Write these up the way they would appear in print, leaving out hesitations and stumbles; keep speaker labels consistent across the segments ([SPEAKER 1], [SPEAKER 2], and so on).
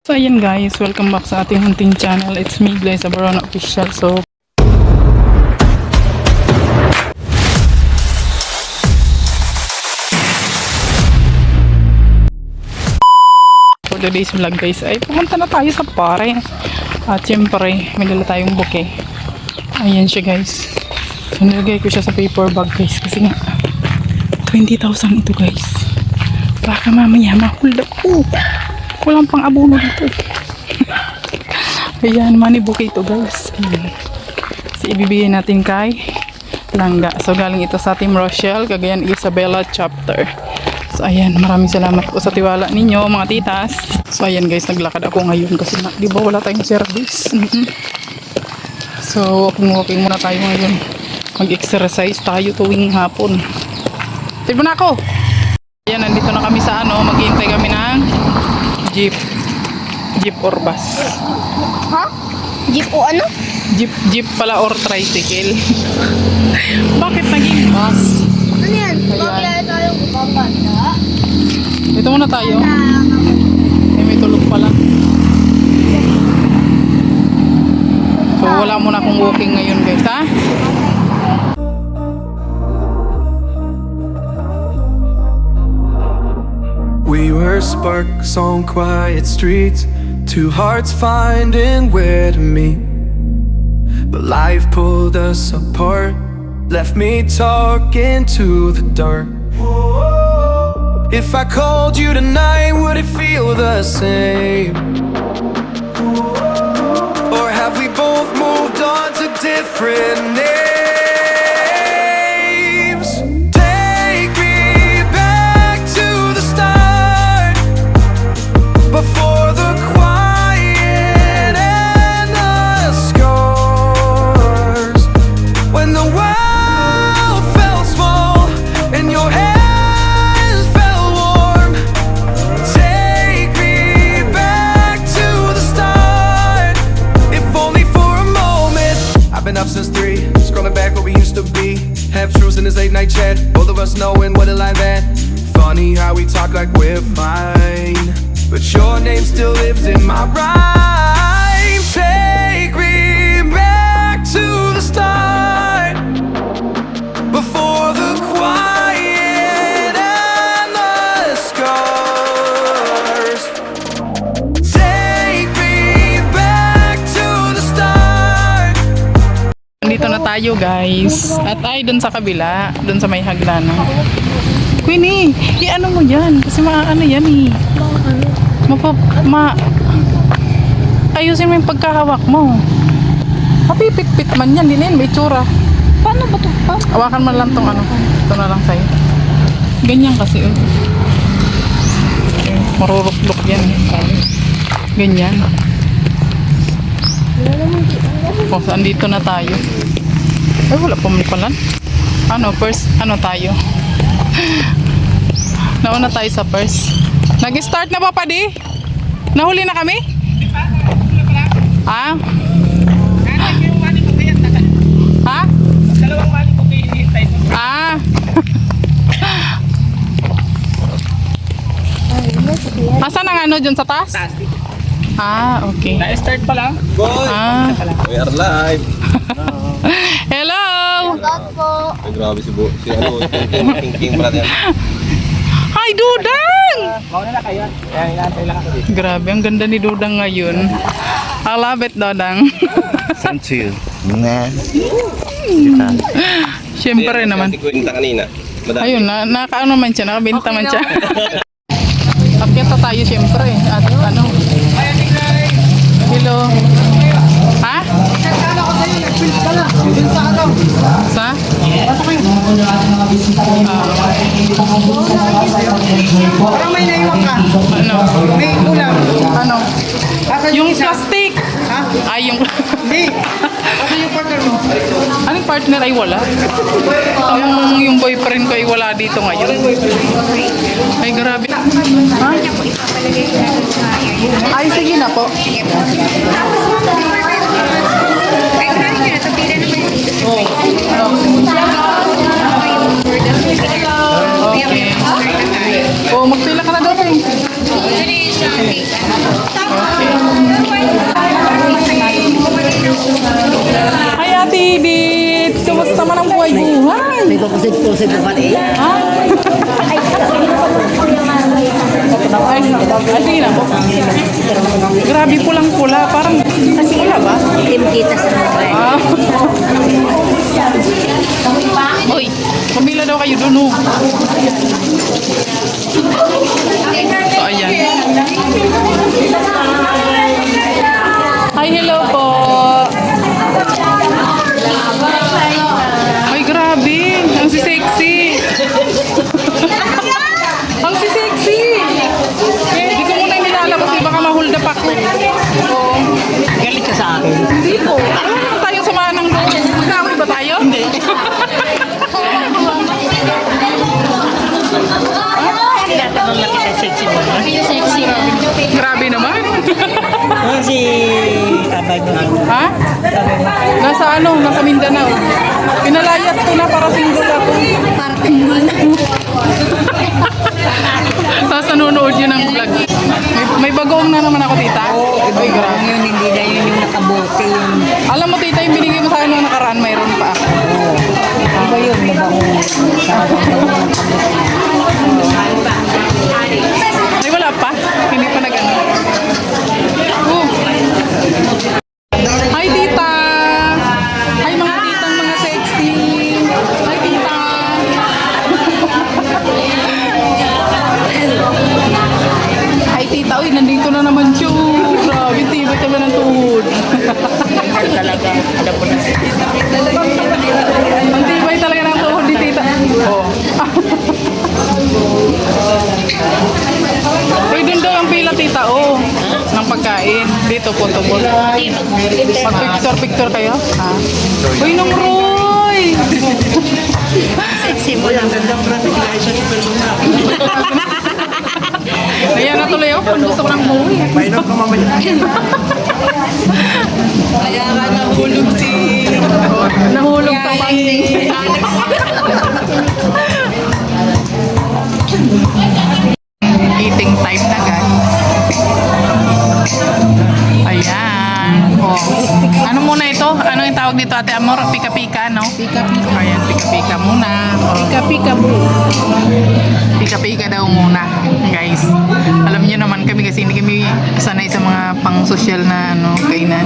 [SPEAKER 1] So ayan guys, welcome back sa ating hunting channel. It's me, Glyza Barona Official. So for today's vlog guys ay pumunta na tayo sa pare. At syempre may dala tayong bouquet. Ayan siya guys. So nilagay ko siya sa paper bag guys kasi nga 20,000 ito guys. Baka mamaya ma-hold up po. Walang pang abono dito. Ayan, money bouquet ito guys. Ayan. So, ibibigay natin kay Langga. So, galing ito sa Team Rochelle, Cagayan Isabela Chapter. So, ayan, maraming salamat po sa tiwala ninyo, mga titas. So, ayan guys, naglakad ako ngayon kasi di ba wala tayong service. So, walking muna tayo ngayon. Mag-exercise tayo tuwing hapon. Tignan na ako! Ayan, nandito na kami sa maghihintay kami ng jeep or bus.
[SPEAKER 2] Ha? Jeep o ano?
[SPEAKER 1] Jeep pala or tricycle. Bakit naging bus?
[SPEAKER 2] Ano yan?
[SPEAKER 1] Ayan.
[SPEAKER 2] Bakit tayo babanda?
[SPEAKER 1] Dito muna tayo. May tulog pala. So wala muna akong walking ngayon guys, ha?
[SPEAKER 3] We were sparks on quiet streets, two hearts finding where to meet. But life pulled us apart, left me talking to the dark. If I called you tonight, would it feel the same? Or have we both moved on to different names? Before the quiet and the scars, when the world felt small and your hands felt warm, take me back to the start, if only for a moment. I've been up since 3, scrolling back what we used to be, half truths in this late night chat, both of us knowing what a lie that. Funny how we talk like we're fine, but your name still lives in my rhyme. Take me back to the start, before the quiet and the scars. Take me back to the start.
[SPEAKER 1] Dito na tayo guys. At ay dun sa kabila, dun sa may hagdanan. Queenie, i-ano mo yan? Kasi ano yan eh. Ayusin mo yung pagkahawak mo. Mapipit-pit man yan, din may tsura.
[SPEAKER 2] Paano ba ito?
[SPEAKER 1] Hawakan mo lang tong ito na lang sa'yo. Ganyan kasi maruruk-luk yan. Ganyan. O, saan dito na tayo? Ay, wala pa man pala. First, tayo? Nauna tayo sa first. Nag-start na ba pa di? Nahuli na kami? Ha? Ha?
[SPEAKER 4] Dalawang mali ko kayo hinihintay mo.
[SPEAKER 1] Ah. Asan ang dyan sa taas? Ah, okay.
[SPEAKER 4] Na-start pa lang.
[SPEAKER 1] Ah.
[SPEAKER 5] We are live.
[SPEAKER 1] Hello!
[SPEAKER 2] Shoutout po.
[SPEAKER 5] Ay, grabe si King pala yan.
[SPEAKER 1] Hi, Dudang!
[SPEAKER 4] Mauna na kayo. Kaya hinahantay lang ako dito.
[SPEAKER 1] Grabe, ang ganda ni Dudang ngayon. I love it, Dudang.
[SPEAKER 5] Saan to you? Nah.
[SPEAKER 1] Siyempre naman.
[SPEAKER 5] Hindi ko yung kanina.
[SPEAKER 1] Ayun, nakaano man siya, nakabenta man siya. Akyat tayo siyempre. At hello. Ha? Sa?
[SPEAKER 4] Parang may naiwan ka.
[SPEAKER 1] Ano?
[SPEAKER 4] May ulam.
[SPEAKER 1] Ano?
[SPEAKER 4] Asan
[SPEAKER 1] Yung
[SPEAKER 4] isa?
[SPEAKER 1] plastic!
[SPEAKER 4] Ha?
[SPEAKER 1] Ay, yung...
[SPEAKER 4] Hindi. Asan yung partner mo?
[SPEAKER 1] Anong partner ay wala? Yung boyfriend ko ay wala dito ngayon. Ay, grabe. Ha? Ay, sige na po. Okay. Oh, magpila ka na daw. Okay.
[SPEAKER 6] ko kusip-kusip ko pati.
[SPEAKER 1] Ay, sige na po. Grabe pulang-pula. Parang pula ba?
[SPEAKER 6] Itim kita sa mga.
[SPEAKER 1] Ah. Uy, pamila daw kayo dun, oh. So, ayan. Hi, hello po. Ay, grabe. Ang sexy. Ang sexy. Hindi ko muna nilalabas. Baka ma-hold up ako. Oo.
[SPEAKER 6] Galit ka sa akin.
[SPEAKER 1] Hindi po. Ano naman tayong samahan ng loob? Nagkawin ba tayo? Hindi.
[SPEAKER 6] Tinatanong lang kita sexy mo.
[SPEAKER 2] Sexy.
[SPEAKER 1] Grabe naman.
[SPEAKER 6] Si Abay mo.
[SPEAKER 1] Ha? Nasa ano? Nasa Mindanao. Pinalayas ko na para single ako. Tapos nanonood yun ng vlog. May bagoong na naman ako, tita. Ay, grabe.
[SPEAKER 6] Yun, hindi na yun yung nakabote yun.
[SPEAKER 1] Alam mo, tita, yung binigay mo sa akin nung nakaraan, mayroon pa.
[SPEAKER 6] Iba yun, mabango.
[SPEAKER 1] Ay, wala pa. Hindi pa nag-ano. Hi, tita! Hi, mga titang mga sexy! Hi, tita! Hi, tita! Uy, nandito na naman siya. Grabe, tibay kami ng tuhod.
[SPEAKER 6] Talaga, alam ko na.
[SPEAKER 1] Ang tibay talaga ng tuhod ni tita. Oo. Uy, dun daw ang pila, tita, oh. Ng pagkain. Dito po, tubol. Mag-picture kayo? Ha? Uy, nung Roy!
[SPEAKER 6] Sexy mo lang.
[SPEAKER 1] Ayan na tuloy ako. Gusto ko ng buhay.
[SPEAKER 4] Mainom ka mamaya.
[SPEAKER 1] Kaya ka nahulog si... Nahulog sa boxing. Eating time na, guys. Ayan. Oh. Ano muna ito? Ano yung tawag dito, Ate Amor? Pika-pika, no? Pika-pika. Ayan, pika-pika muna. Pika-pika mo. Pika-pika daw muna, guys. Alam niyo naman kami kasi hindi kami sanay sa mga pang-social na ano, kainan.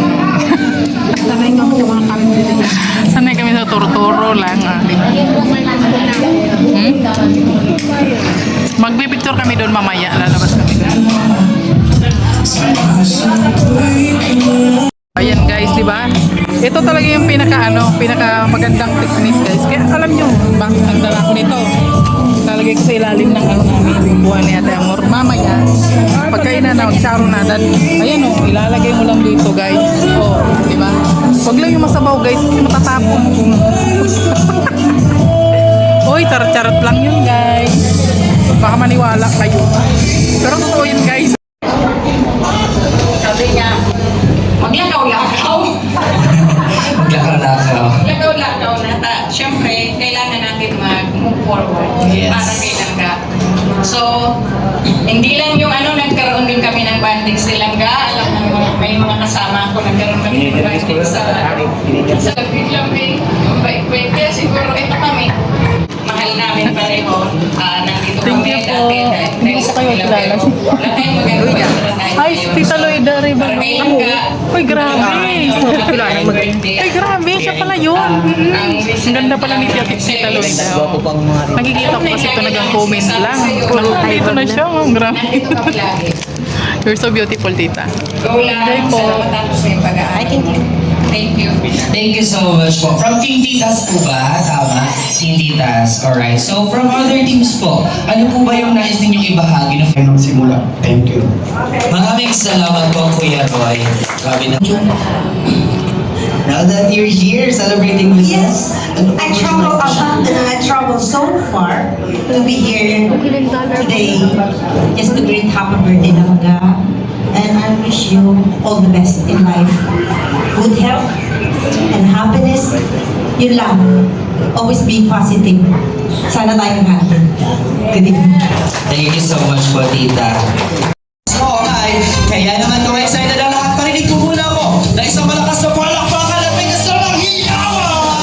[SPEAKER 1] Sanay kami sa turo-turo lang. Magpipicture kami doon mamaya. Lalabas kami doon. Ayan guys, di ba? Ito talaga yung pinaka magandang technique guys. Kaya alam nyo, bakit nagdala ko nito? Lalagay ko sa ilalim ng ano namin, yung buwan ni Ate Amor. Mamaya, pagkainan na, magsaro na. Ayan o, ilalagay mo lang dito guys. O, di ba? Huwag lang yung masabaw guys, matatapon. Uy, charot-charot lang yun guys. Baka maniwala kayo. Pero totoo yun guys.
[SPEAKER 7] Sabi niya, maglakaw-lakaw.
[SPEAKER 5] Maglakaw-lakaw.
[SPEAKER 7] Maglakaw-lakaw na. Siyempre, kailangan natin mag-move forward para kay Langga. So, hindi lang yung nagkaroon din kami ng banding sa Langga. Alam mo, may mga kasama ako nagkaroon kami ng banding sa biglang yung bike-bike. Kaya siguro ito kami. Mahal namin pareho. Nandito
[SPEAKER 1] Thank
[SPEAKER 7] kami
[SPEAKER 1] you po.
[SPEAKER 7] dati.
[SPEAKER 1] Hindi ko pa kayo kilala.
[SPEAKER 7] Wala tayong magagawa.
[SPEAKER 1] Ay, Tita Loida Riba. Uy, grabe. Ay, grabe. Siya pala yun. Ang ganda pala ni Tita Loida. Nakikita ko kasi ito nag-comment lang. Dito na siya. Ang grabe. You're so beautiful, Tita.
[SPEAKER 7] Go lang. Sana matapos na yung pag-aaral. Thank you.
[SPEAKER 8] Thank you so much po. From Team Titas po ba? Tama? Team Titas. Alright. So, from other teams po, ano po ba yung nais ninyong ibahagi na
[SPEAKER 4] Nung simula. Thank you.
[SPEAKER 8] Maraming salamat po, Kuya Roy. Grabe na.
[SPEAKER 9] Now that you're here celebrating with
[SPEAKER 10] Yes, I traveled so far to be here today just to greet happy birthday Langga. And I wish you all the best in life. Good health and happiness. Yun lang. Always be positive. Sana tayong happy. Good evening.
[SPEAKER 8] Thank you so much po, Tita.
[SPEAKER 9] Alright, kaya naman kung excited ang lahat, parinig ko muna ako na isang malakas na palakpakan at may kasamang hiyawan!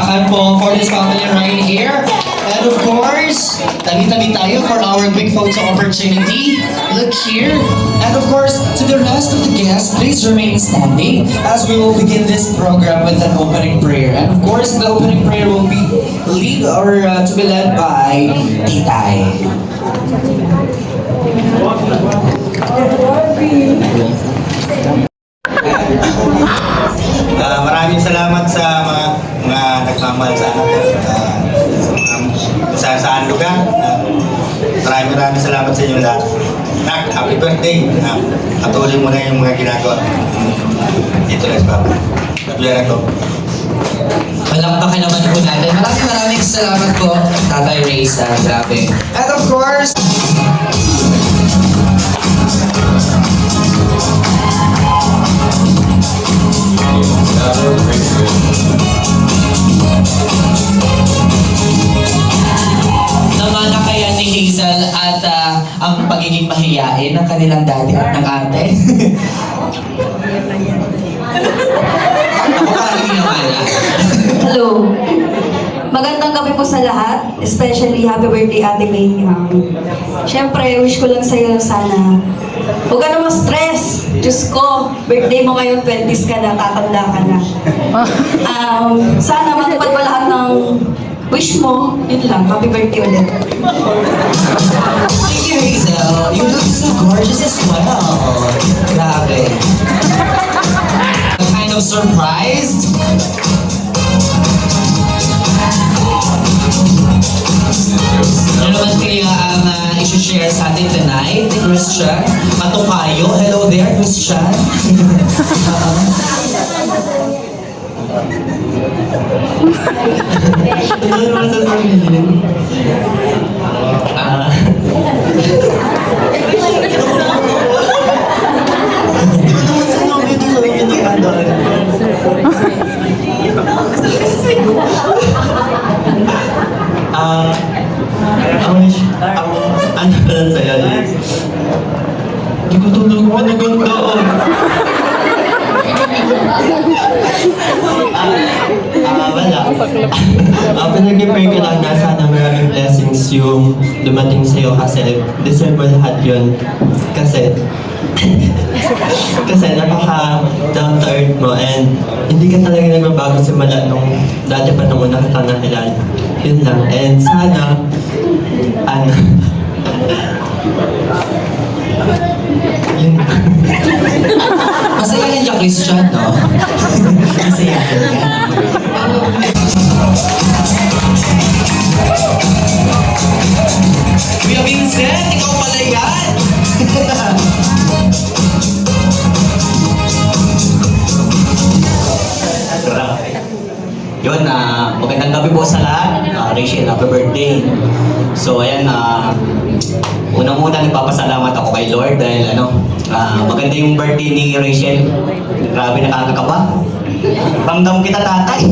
[SPEAKER 9] palakpakan po for this family right here. And of course, tabi-tabi tayo for our quick photo opportunity. Look here. And of course, to the rest of the guests, please remain standing as we will begin this program with an opening prayer. And of course, the opening prayer will be to be led by Titay.
[SPEAKER 5] Maraming salamat sa mga nagmamahal sa akin. Sa saan lugar. Maraming salamat sa inyo lahat. Nak, happy birthday. Patuloy mo na yung mga ginagawa. Dito lang sa Papa. Sabihan ako.
[SPEAKER 8] Palakpakan naman po natin. Maraming salamat po, Tatay Reza. Grabe.
[SPEAKER 9] And of course,
[SPEAKER 8] Namana kaya ni Hazel at ang pagiging mahiyain ng kanilang daddy at ng ate. Ako parang hindi namana.
[SPEAKER 11] Hello. Magandang gabi po sa lahat, especially happy birthday Ate May. Siyempre, wish ko lang sa'yo sana, huwag ka na ma-stress. Diyos ko, birthday mo ngayon, 20s ka na, tatanda ka na. Sana matupad mo lahat ng wish mo. Yun lang, happy birthday ulit.
[SPEAKER 8] Thank you, Hazel. You look so gorgeous as well. Grabe. Kind of surprised. Ano naman kaya ang isi-share sa atin tonight ni Christian? Matukayo. Hello there, Christian.
[SPEAKER 9] ano naman sasabihin? Ano pala sa'yo? Hindi ko tulog mo na ganito. Wala. Pinag-pray ko lang na sana maraming blessings yung dumating sa'yo kasi deserve mo lahat yun. Kasi napaka-down to earth mo and hindi ka talaga nagbabago simula nung dati pa nung una kita nakilala. Yun lang. And sana, yun.
[SPEAKER 8] Masayahin ka, Christian, no? Masayahin ka.
[SPEAKER 9] Kuya Vincent, ikaw pala yan!
[SPEAKER 12] Yun, magandang gabi po sa lahat. Rachel, happy birthday. So, ayan, unang-una nagpapasalamat ako kay Lord dahil maganda yung birthday ni Rachel. Grabe, nakakakaba. Ramdam kita, tatay.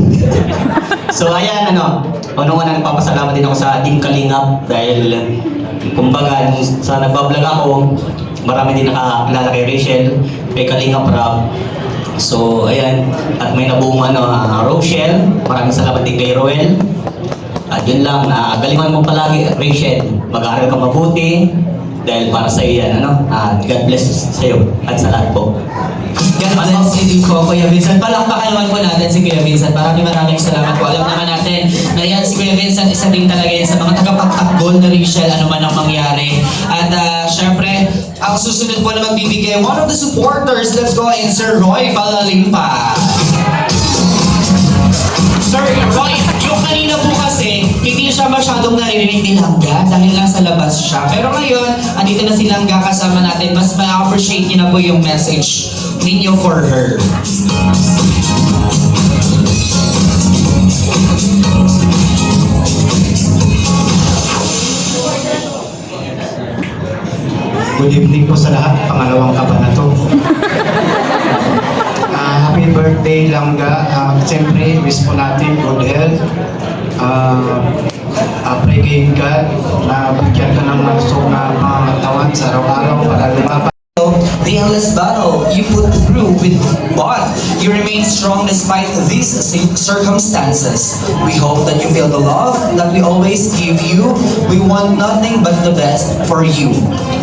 [SPEAKER 12] So, ayan, unang-una nagpapasalamat din ako sa Team Kalingap dahil, kumbaga, sa nagbablog ako, marami din nakakilala kay Rachel, kay Kalingap Rap. So, ayan. At may nabuong Rochelle. Maraming salamat din kay Roel. At yun lang, galingan mo palagi, Rachel. Mag-aaral ka mabuti. Dahil para sa iyo yan, God bless sa iyo at sa lahat po.
[SPEAKER 8] God bless you po, Kuya Vincent. Palakpakan naman po natin si Kuya Vincent. Maraming salamat po. Alam naman natin na yan si Kuya Vincent, isa din talaga yan sa mga tagapagtakbol na Rachel, ano man ang mangyari. At syempre, ang susunod po na magbibigay, one of the supporters, let's go in, Sir Roy Palalimpa. Sir Roy, yung kanina po kasi, hindi siya masyadong naririnig ni Langga dahil nasa labas siya. Pero ngayon, andito na si Langga kasama natin. Mas ma-appreciate niyo na po yung message ninyo for her.
[SPEAKER 4] Good evening po sa lahat. Pangalawang kabanata. Happy birthday, Langga. Siyempre, wish po natin good health. Pray kay God na bigyan ka ng malusog na mga katawan sa araw-araw para lumaban.
[SPEAKER 9] the endless battle you put through but you remain strong despite these circumstances. We hope that you feel the love that we always give you. We want nothing but the best for you.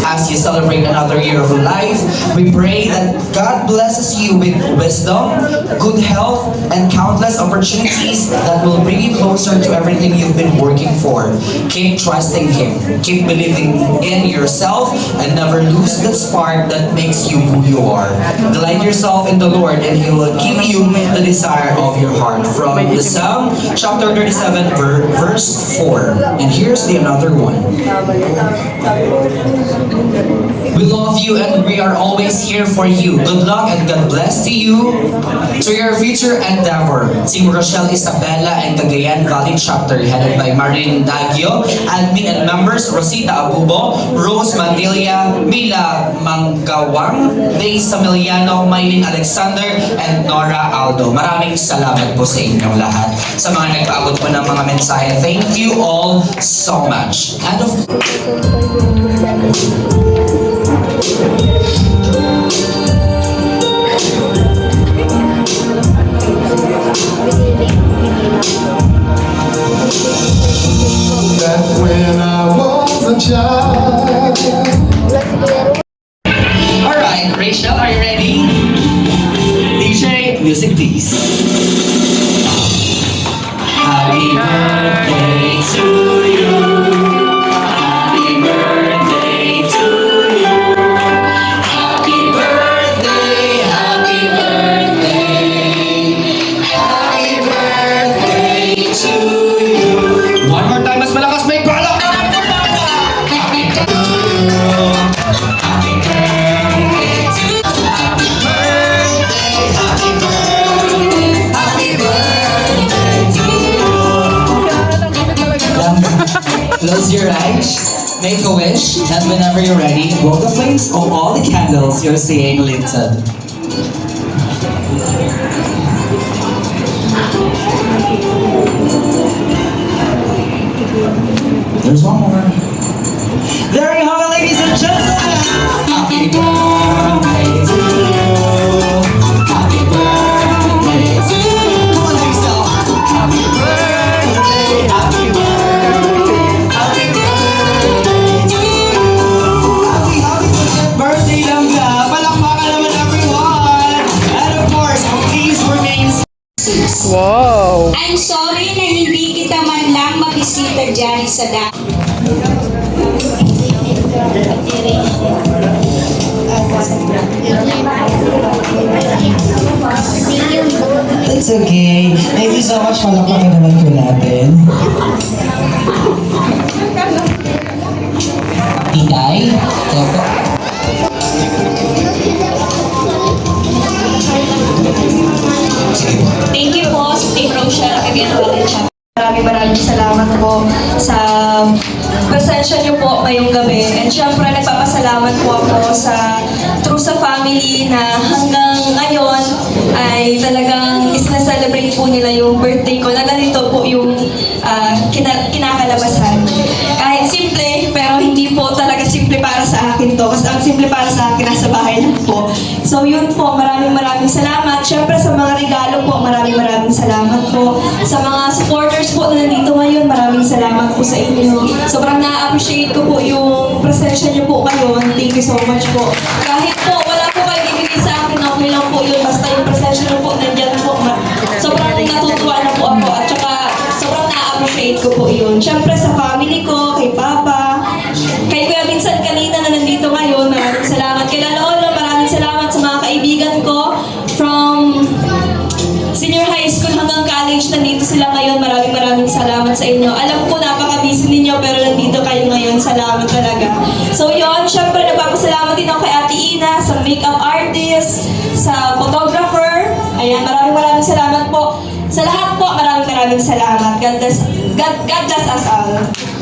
[SPEAKER 9] As you celebrate another year of life, we pray that God blesses you with wisdom, good health, and countless opportunities that will bring you closer to everything you've been working for. Keep trusting Him. Keep believing in yourself and never lose that spark that makes you who you are. Delight yourself in the Lord and He will give you the desire of your heart. From the Psalm chapter 37 verse 4. And here's the another one. We love you and we are always here for you. Good luck and God bless to you to your future endeavor. Si Rochelle Isabella and Cagayan Valley Chapter headed by Marin Dagio, admin and members Rosita Abubo, Rose Mandilia, Mila Manggawang, Day Samiliano, Maylin Alexander, and Nora Aldo. Maraming salamat po sa inyong lahat. Sa mga nagpaabot po ng mga mensahe, thank you all so much. And of
[SPEAKER 3] That when I was a child.
[SPEAKER 9] Alright, Rachel, are you ready? DJ, music please. Happy birthday to you. Happy birthday to you. Happy birthday, happy birthday. Happy birthday to you. One more time, mas malakas may balak. Happy birthday to you. Happy birthday to you. Happy birthday, happy birthday. Happy birthday to you. Close your eyes, make a wish, and whenever you're ready, blow the flames of all the candles you're seeing lit. There's one more. There you have it, ladies and gentlemen. Happy birthday to you. Happy birthday to you. Come on, Lisa. Happy birthday. Happy birthday. Happy birthday to you. Happy birthday, Langga. Palakpakan naman, everyone. And of course, please remain safe.
[SPEAKER 1] Wow!
[SPEAKER 11] I'm sorry na hindi kita man lang mabisita dyan sa
[SPEAKER 9] It's okay. Thank you so much. Palakpakan naman po natin. Titay? Ito po. Sige po.
[SPEAKER 11] Thank you po, Team Rochelle, again, Maraming salamat po sa presensya niyo po ngayong gabi. And syempre, nagpapasalamat po ako sa family na hanggang ngayon ay talagang isna-celebrate po nila yung birthday ko na ganito po yung kinakalabasan. Kahit simple, pero hindi po talaga simple para sa akin to. Kasi ang simple para sa akin, nasa bahay lang po. So yun po, maraming salamat. Syempre sa mga regalo po, maraming salamat po. Sa mga supporters po na nandito ngayon, maraming salamat po sa inyo. Sobrang na-appreciate ko po yung presensya niyo po ngayon. Thank you so much po. Kahit po, wala po kayo ibigay sa akin, okay lang po yun. Basta yung presensya niyo po, nandyan po. Sobrang natutuwa na po ako. At saka, sobrang na-appreciate ko po yun. Syempre sa family ko, kay Papa, kay Kuya Vincent kanina na nandito ngayon, maraming salamat. Kay Lolo, maraming salamat sa mga kaibigan ko from senior high school hanggang college, nandito sila ngayon. Maraming salamat sa inyo. Alam ko napaka-busy ninyo pero nandito kayo ngayon. Salamat talaga. So yun, syempre nagpapasalamat din ako kay Ate Ina, sa makeup artist, sa photographer. Ayan, maraming salamat po. Sa lahat po, maraming salamat. God bless us all.